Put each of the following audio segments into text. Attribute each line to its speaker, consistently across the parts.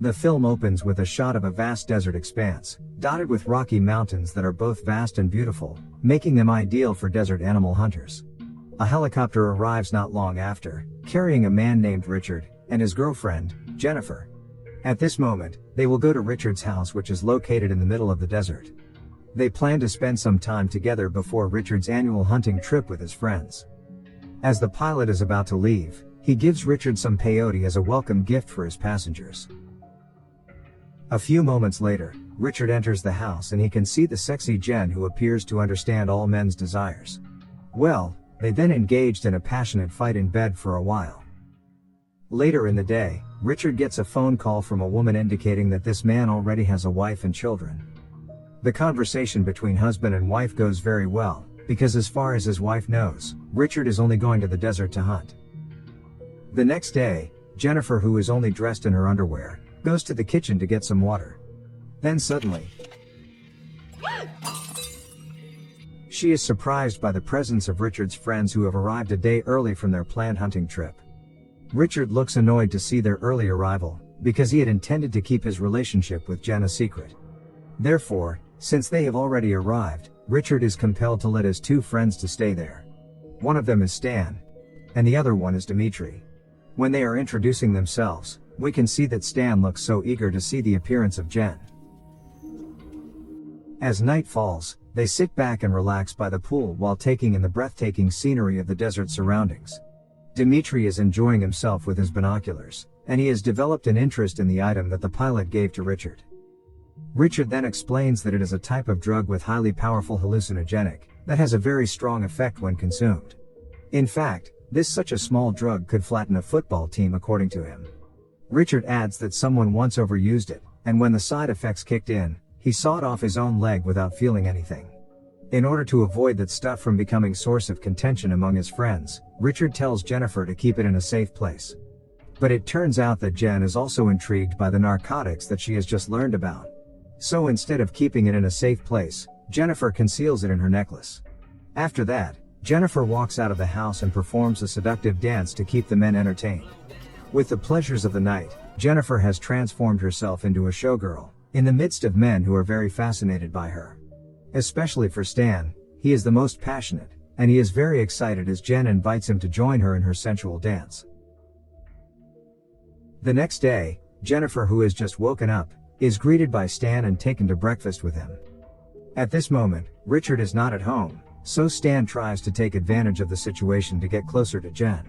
Speaker 1: The film opens with a shot of a vast desert expanse, dotted with rocky mountains that are both vast and beautiful, making them ideal for desert animal hunters. A helicopter arrives not long after, carrying a man named Richard, and his girlfriend, Jennifer. At this moment, they will go to Richard's house, which is located in the middle of the desert. They plan to spend some time together before Richard's annual hunting trip with his friends. As the pilot is about to leave, he gives Richard some peyote as a welcome gift for his passengers. A few moments later, Richard enters the house and he can see the sexy Jen, who appears to understand all men's desires. Well, they then engaged in a passionate fight in bed for a while. Later in the day, Richard gets a phone call from a woman indicating that this man already has a wife and children. The conversation between husband and wife goes very well, because as far as his wife knows, Richard is only going to the desert to hunt. The next day, Jennifer, who is only dressed in her underwear, goes to the kitchen to get some water. Then suddenly, she is surprised by the presence of Richard's friends, who have arrived a day early from their planned hunting trip. Richard looks annoyed to see their early arrival, because he had intended to keep his relationship with Jen a secret. Therefore, since they have already arrived, Richard is compelled to let his two friends to stay there. One of them is Stan, and the other one is Dimitri. When they are introducing themselves, we can see that Stan looks so eager to see the appearance of Jen. As night falls, they sit back and relax by the pool while taking in the breathtaking scenery of the desert surroundings. Dimitri is enjoying himself with his binoculars, and he has developed an interest in the item that the pilot gave to Richard. Richard then explains that it is a type of drug with highly powerful hallucinogenic, that has a very strong effect when consumed. In fact, such a small drug could flatten a football team, according to him. Richard adds that someone once overused it, and when the side effects kicked in, he sawed off his own leg without feeling anything. In order to avoid that stuff from becoming source of contention among his friends, Richard tells Jennifer to keep it in a safe place. But it turns out that Jen is also intrigued by the narcotics that she has just learned about. So instead of keeping it in a safe place, Jennifer conceals it in her necklace. After that, Jennifer walks out of the house and performs a seductive dance to keep the men entertained. With the pleasures of the night, Jennifer has transformed herself into a showgirl, in the midst of men who are very fascinated by her. Especially for Stan, he is the most passionate, and he is very excited as Jen invites him to join her in her sensual dance. The next day, Jennifer, who has just woken up, is greeted by Stan and taken to breakfast with him. At this moment, Richard is not at home, so Stan tries to take advantage of the situation to get closer to Jen.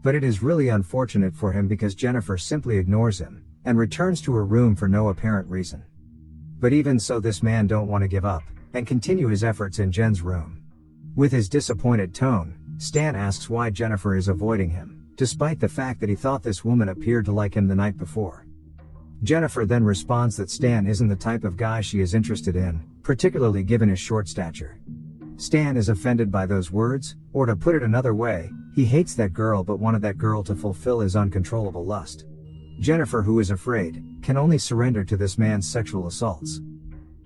Speaker 1: But it is really unfortunate for him because Jennifer simply ignores him, and returns to her room for no apparent reason. But even so, this man don't want to give up, and continue his efforts in Jen's room. With his disappointed tone, Stan asks why Jennifer is avoiding him, despite the fact that he thought this woman appeared to like him the night before. Jennifer then responds that Stan isn't the type of guy she is interested in, particularly given his short stature. Stan is offended by those words, or to put it another way, he hates that girl but wanted that girl to fulfill his uncontrollable lust. Jennifer, who is afraid, can only surrender to this man's sexual assaults.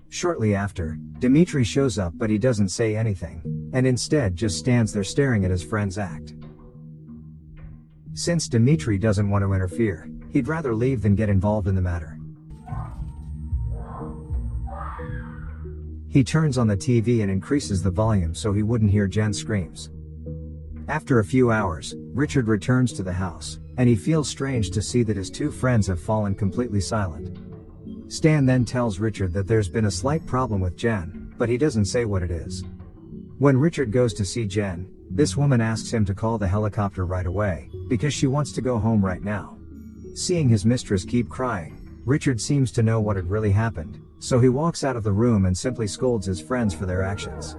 Speaker 1: Shortly after, Dimitri shows up, but he doesn't say anything, and instead just stands there staring at his friend's act. Since Dimitri doesn't want to interfere, he'd rather leave than get involved in the matter. He turns on the TV and increases the volume so he wouldn't hear Jen's screams. After a few hours, Richard returns to the house, and he feels strange to see that his two friends have fallen completely silent. Stan then tells Richard that there's been a slight problem with Jen, but he doesn't say what it is. When Richard goes to see Jen, this woman asks him to call the helicopter right away, because she wants to go home right now. Seeing his mistress keep crying, Richard seems to know what had really happened, so he walks out of the room and simply scolds his friends for their actions.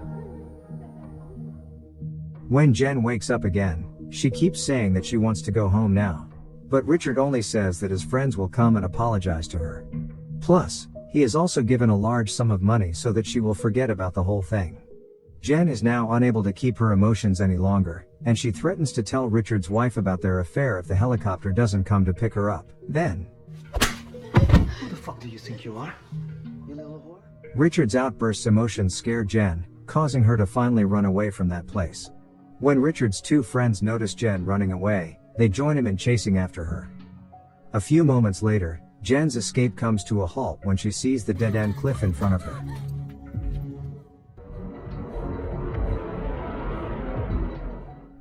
Speaker 1: When Jen wakes up again, she keeps saying that she wants to go home now. But Richard only says that his friends will come and apologize to her. Plus, he has also given a large sum of money so that she will forget about the whole thing. Jen is now unable to keep her emotions any longer, and she threatens to tell Richard's wife about their affair if the helicopter doesn't come to pick her up. Then,
Speaker 2: who the fuck do you think you are? You little whore?
Speaker 1: Richard's outbursts emotions scare Jen, causing her to finally run away from that place. When Richard's two friends notice Jen running away, they join him in chasing after her. A few moments later, Jen's escape comes to a halt when she sees the dead-end cliff in front of her.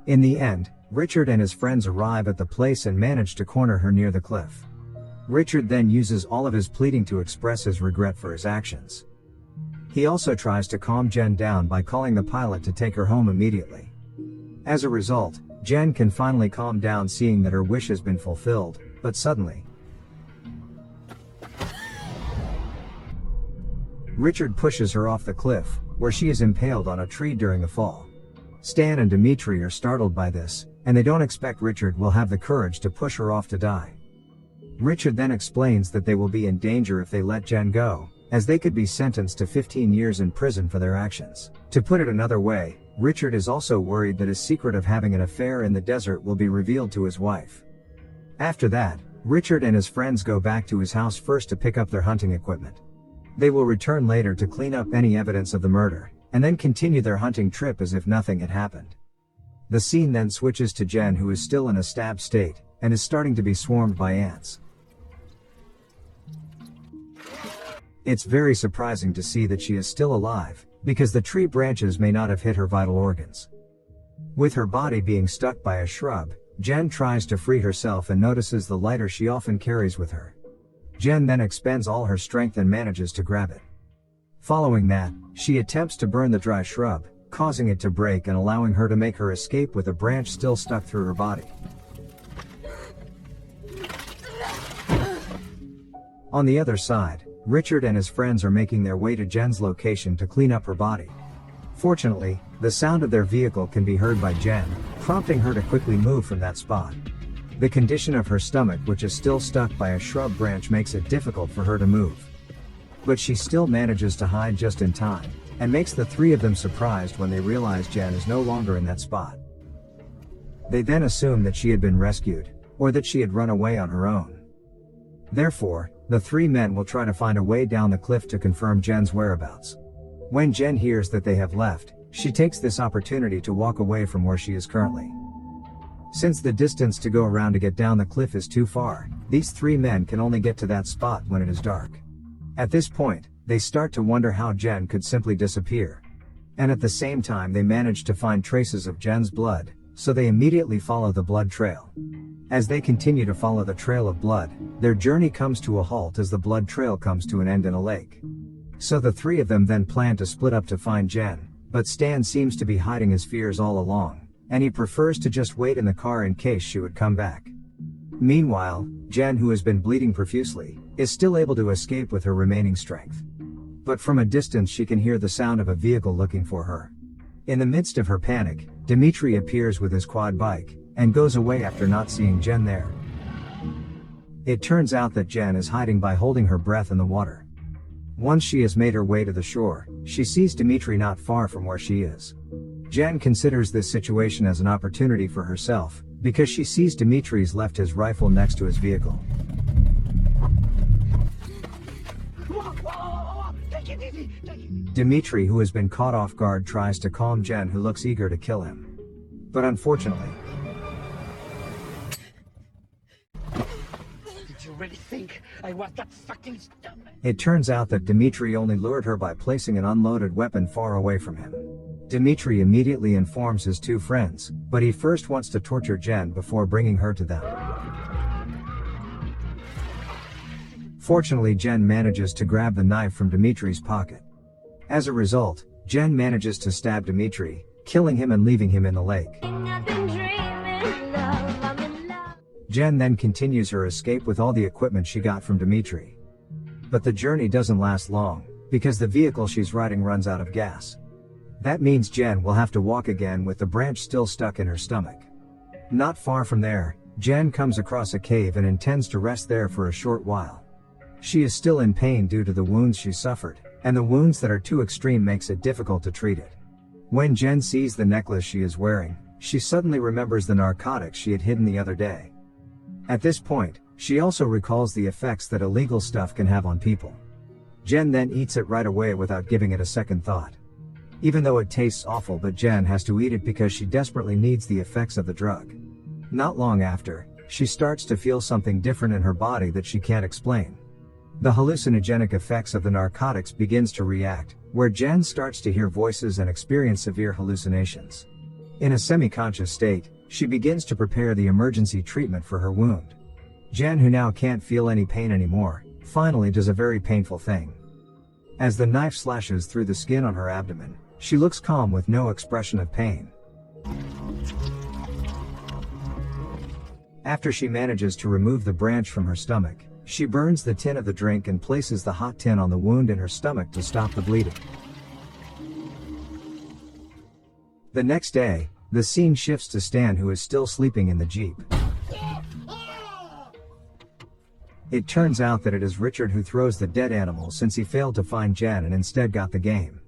Speaker 1: In the end, Richard and his friends arrive at the place and manage to corner her near the cliff. Richard then uses all of his pleading to express his regret for his actions. He also tries to calm Jen down by calling the pilot to take her home immediately. As a result, Jen can finally calm down seeing that her wish has been fulfilled, but suddenly, Richard pushes her off the cliff, where she is impaled on a tree during the fall. Stan and Dimitri are startled by this, and they don't expect Richard will have the courage to push her off to die. Richard then explains that they will be in danger if they let Jen go, as they could be sentenced to 15 years in prison for their actions. To put it another way, Richard is also worried that his secret of having an affair in the desert will be revealed to his wife. After that, Richard and his friends go back to his house first to pick up their hunting equipment. They will return later to clean up any evidence of the murder, and then continue their hunting trip as if nothing had happened. The scene then switches to Jen, who is still in a stabbed state, and is starting to be swarmed by ants. It's very surprising to see that she is still alive, because the tree branches may not have hit her vital organs. With her body being stuck by a shrub, Jen tries to free herself and notices the lighter she often carries with her. Jen then expends all her strength and manages to grab it. Following that, she attempts to burn the dry shrub, causing it to break and allowing her to make her escape with a branch still stuck through her body. On the other side, Richard and his friends are making their way to Jen's location to clean up her body. Fortunately, the sound of their vehicle can be heard by Jen, prompting her to quickly move from that spot. The condition of her stomach, which is still stuck by a shrub branch, makes it difficult for her to move. But she still manages to hide just in time, and makes the three of them surprised when they realize Jen is no longer in that spot. They then assume that she had been rescued, or that she had run away on her own. Therefore, the three men will try to find a way down the cliff to confirm Jen's whereabouts. When Jen hears that they have left, she takes this opportunity to walk away from where she is currently. Since the distance to go around to get down the cliff is too far, these three men can only get to that spot when it is dark. At this point, they start to wonder how Jen could simply disappear. And at the same time they manage to find traces of Jen's blood, so they immediately follow the blood trail. As they continue to follow the trail of blood, their journey comes to a halt as the blood trail comes to an end in a lake. So the three of them then plan to split up to find Jen, but Stan seems to be hiding his fears all along, and he prefers to just wait in the car in case she would come back. Meanwhile, Jen, who has been bleeding profusely, is still able to escape with her remaining strength. But from a distance she can hear the sound of a vehicle looking for her. In the midst of her panic, Dimitri appears with his quad bike, and goes away after not seeing Jen there. It turns out that Jen is hiding by holding her breath in the water. Once she has made her way to the shore, she sees Dimitri not far from where she is. Jen considers this situation as an opportunity for herself, because she sees Dimitri's left his rifle next to his vehicle. Dimitri, who has been caught off guard, tries to calm Jen, who looks eager to kill him. But unfortunately,
Speaker 2: Did you really think I was that fucking stupid?
Speaker 1: It turns out that Dimitri only lured her by placing an unloaded weapon far away from him. Dimitri immediately informs his two friends, but he first wants to torture Jen before bringing her to them. Fortunately, Jen manages to grab the knife from Dimitri's pocket. As a result, Jen manages to stab Dimitri, killing him and leaving him in the lake. Jen then continues her escape with all the equipment she got from Dimitri. But the journey doesn't last long, because the vehicle she's riding runs out of gas. That means Jen will have to walk again with the branch still stuck in her stomach. Not far from there, Jen comes across a cave and intends to rest there for a short while. She is still in pain due to the wounds she suffered, and the wounds that are too extreme makes it difficult to treat it. When Jen sees the necklace she is wearing, she suddenly remembers the narcotics she had hidden the other day. At this point, she also recalls the effects that illegal stuff can have on people. Jen then eats it right away without giving it a second thought. Even though it tastes awful, but Jen has to eat it because she desperately needs the effects of the drug. Not long after, she starts to feel something different in her body that she can't explain. The hallucinogenic effects of the narcotics begins to react, where Jen starts to hear voices and experience severe hallucinations. In a semi-conscious state, she begins to prepare the emergency treatment for her wound. Jen, who now can't feel any pain anymore, finally does a very painful thing. As the knife slashes through the skin on her abdomen, she looks calm with no expression of pain. After she manages to remove the branch from her stomach, she burns the tin of the drink and places the hot tin on the wound in her stomach to stop the bleeding. The next day, the scene shifts to Stan, who is still sleeping in the Jeep. It turns out that it is Richard who throws the dead animal, since he failed to find Jen and instead got the game.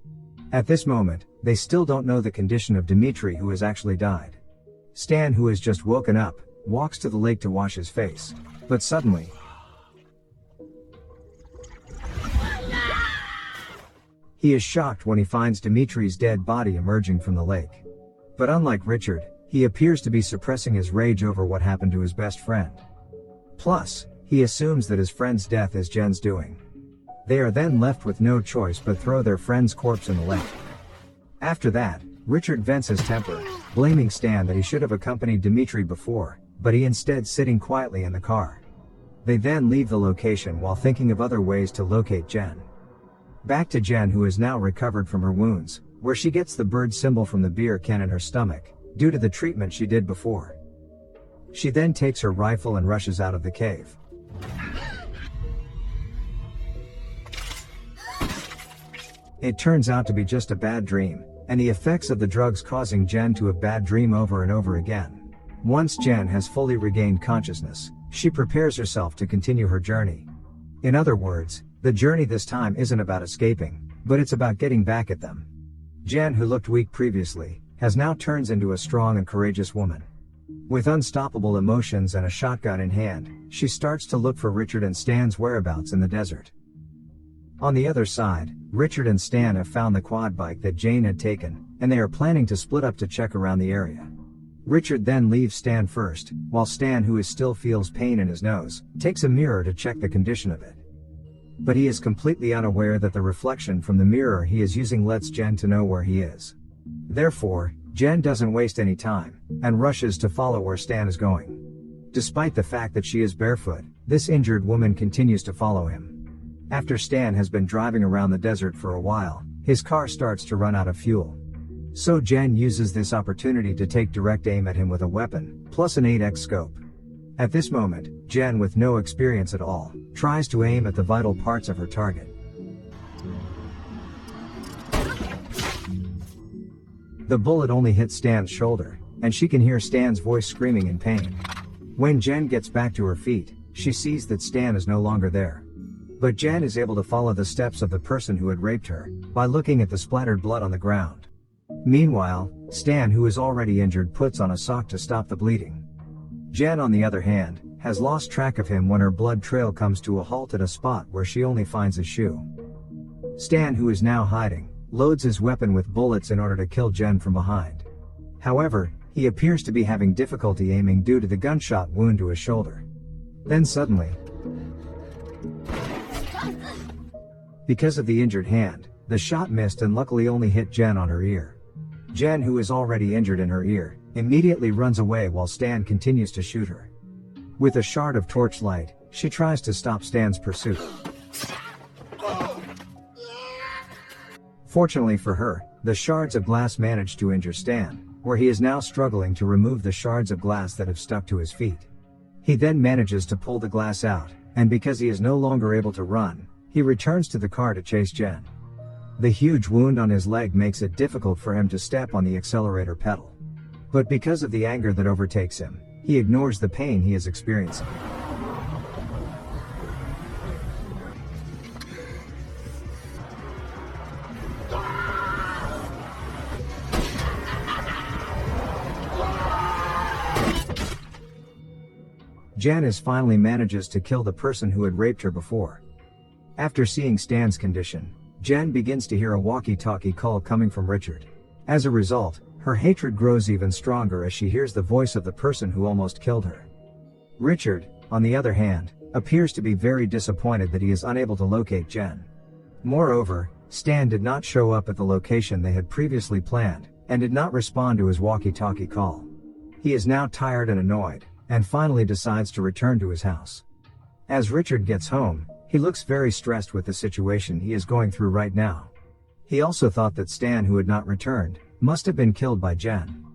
Speaker 1: At this moment, they still don't know the condition of Dimitri, who has actually died. Stan, who has just woken up, walks to the lake to wash his face. But suddenly, he is shocked when he finds Dimitri's dead body emerging from the lake. But unlike Richard, he appears to be suppressing his rage over what happened to his best friend. Plus, he assumes that his friend's death is Jen's doing. They are then left with no choice but throw their friend's corpse in the lake. After that, Richard vents his temper, blaming Stan that he should have accompanied Dimitri before, but he instead sitting quietly in the car. They then leave the location while thinking of other ways to locate Jen. Back to Jen, who is now recovered from her wounds, where she gets the bird symbol from the beer can in her stomach, due to the treatment she did before. She then takes her rifle and rushes out of the cave. It turns out to be just a bad dream, and the effects of the drugs causing Jen to have bad dream over and over again. Once Jen has fully regained consciousness, she prepares herself to continue her journey. In other words, the journey this time isn't about escaping, but it's about getting back at them. Jen, who looked weak previously, has now turns into a strong and courageous woman. With unstoppable emotions and a shotgun in hand, she starts to look for Richard and Stan's whereabouts in the desert. On the other side, Richard and Stan have found the quad bike that Jane had taken, and they are planning to split up to check around the area. Richard then leaves Stan first, while Stan, who still feels pain in his nose, takes a mirror to check the condition of it. But he is completely unaware that the reflection from the mirror he is using lets Jen to know where he is. Therefore, Jen doesn't waste any time, and rushes to follow where Stan is going. Despite the fact that she is barefoot, this injured woman continues to follow him. After Stan has been driving around the desert for a while, his car starts to run out of fuel. So Jen uses this opportunity to take direct aim at him with a weapon, plus an 8x scope. At this moment, Jen, with no experience at all, tries to aim at the vital parts of her target. The bullet only hits Stan's shoulder, and she can hear Stan's voice screaming in pain. When Jen gets back to her feet, she sees that Stan is no longer there. But Jen is able to follow the steps of the person who had raped her, by looking at the splattered blood on the ground. Meanwhile, Stan, who is already injured, puts on a sock to stop the bleeding. Jen, on the other hand, has lost track of him when her blood trail comes to a halt at a spot where she only finds his shoe. Stan, who is now hiding, loads his weapon with bullets in order to kill Jen from behind. However, he appears to be having difficulty aiming due to the gunshot wound to his shoulder. Then suddenly, because of the injured hand, the shot missed and luckily only hit Jen on her ear. Jen, who is already injured in her ear, immediately runs away while Stan continues to shoot her. With a shard of torchlight, she tries to stop Stan's pursuit. Fortunately for her, the shards of glass manage to injure Stan, where he is now struggling to remove the shards of glass that have stuck to his feet. He then manages to pull the glass out, and because he is no longer able to run, he returns to the car to chase Jen. The huge wound on his leg makes it difficult for him to step on the accelerator pedal. But because of the anger that overtakes him, he ignores the pain he is experiencing. Janice finally manages to kill the person who had raped her before. After seeing Stan's condition, Jen begins to hear a walkie-talkie call coming from Richard. As a result, her hatred grows even stronger as she hears the voice of the person who almost killed her. Richard, on the other hand, appears to be very disappointed that he is unable to locate Jen. Moreover, Stan did not show up at the location they had previously planned, and did not respond to his walkie-talkie call. He is now tired and annoyed, and finally decides to return to his house. As Richard gets home, he looks very stressed with the situation he is going through right now. He also thought that Stan, who had not returned, must have been killed by Jen.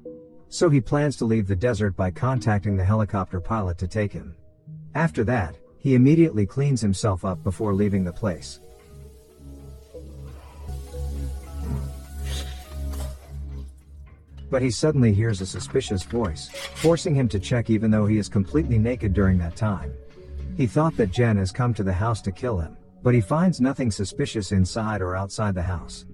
Speaker 1: So he plans to leave the desert by contacting the helicopter pilot to take him. After that, he immediately cleans himself up before leaving the place. But he suddenly hears a suspicious voice, forcing him to check even though he is completely naked during that time. He thought that Jen has come to the house to kill him, but he finds nothing suspicious inside or outside the house.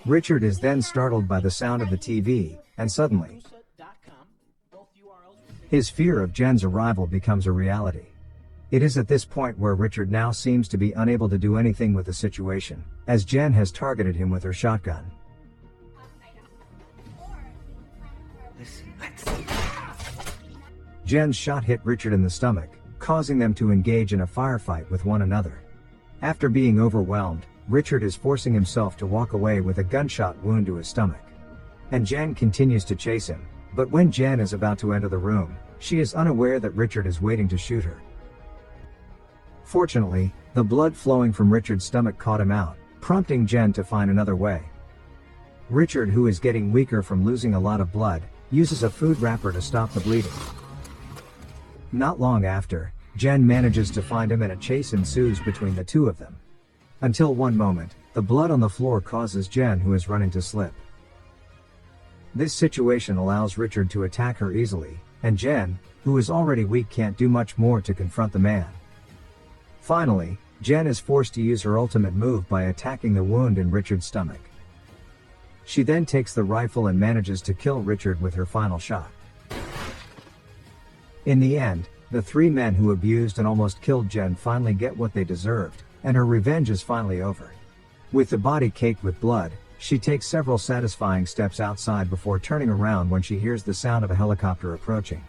Speaker 1: Richard is then startled by the sound of the TV, and suddenly, his fear of Jen's arrival becomes a reality. It is at this point where Richard now seems to be unable to do anything with the situation, as Jen has targeted him with her shotgun. Jen's shot hit Richard in the stomach, causing them to engage in a firefight with one another. After being overwhelmed, Richard is forcing himself to walk away with a gunshot wound to his stomach. And Jen continues to chase him, but when Jen is about to enter the room, she is unaware that Richard is waiting to shoot her. Fortunately, the blood flowing from Richard's stomach caught him out, prompting Jen to find another way. Richard, who is getting weaker from losing a lot of blood, uses a food wrapper to stop the bleeding. Not long after, Jen manages to find him and a chase ensues between the two of them. Until one moment, the blood on the floor causes Jen, who is running, to slip. This situation allows Richard to attack her easily, and Jen, who is already weak, can't do much more to confront the man. Finally, Jen is forced to use her ultimate move by attacking the wound in Richard's stomach. She then takes the rifle and manages to kill Richard with her final shot. In the end, the three men who abused and almost killed Jen finally get what they deserved, and her revenge is finally over. With the body caked with blood, she takes several satisfying steps outside before turning around when she hears the sound of a helicopter approaching.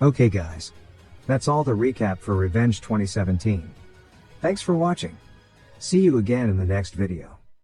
Speaker 1: Okay guys. That's all the recap for Revenge 2017. Thanks for watching. See you again in the next video.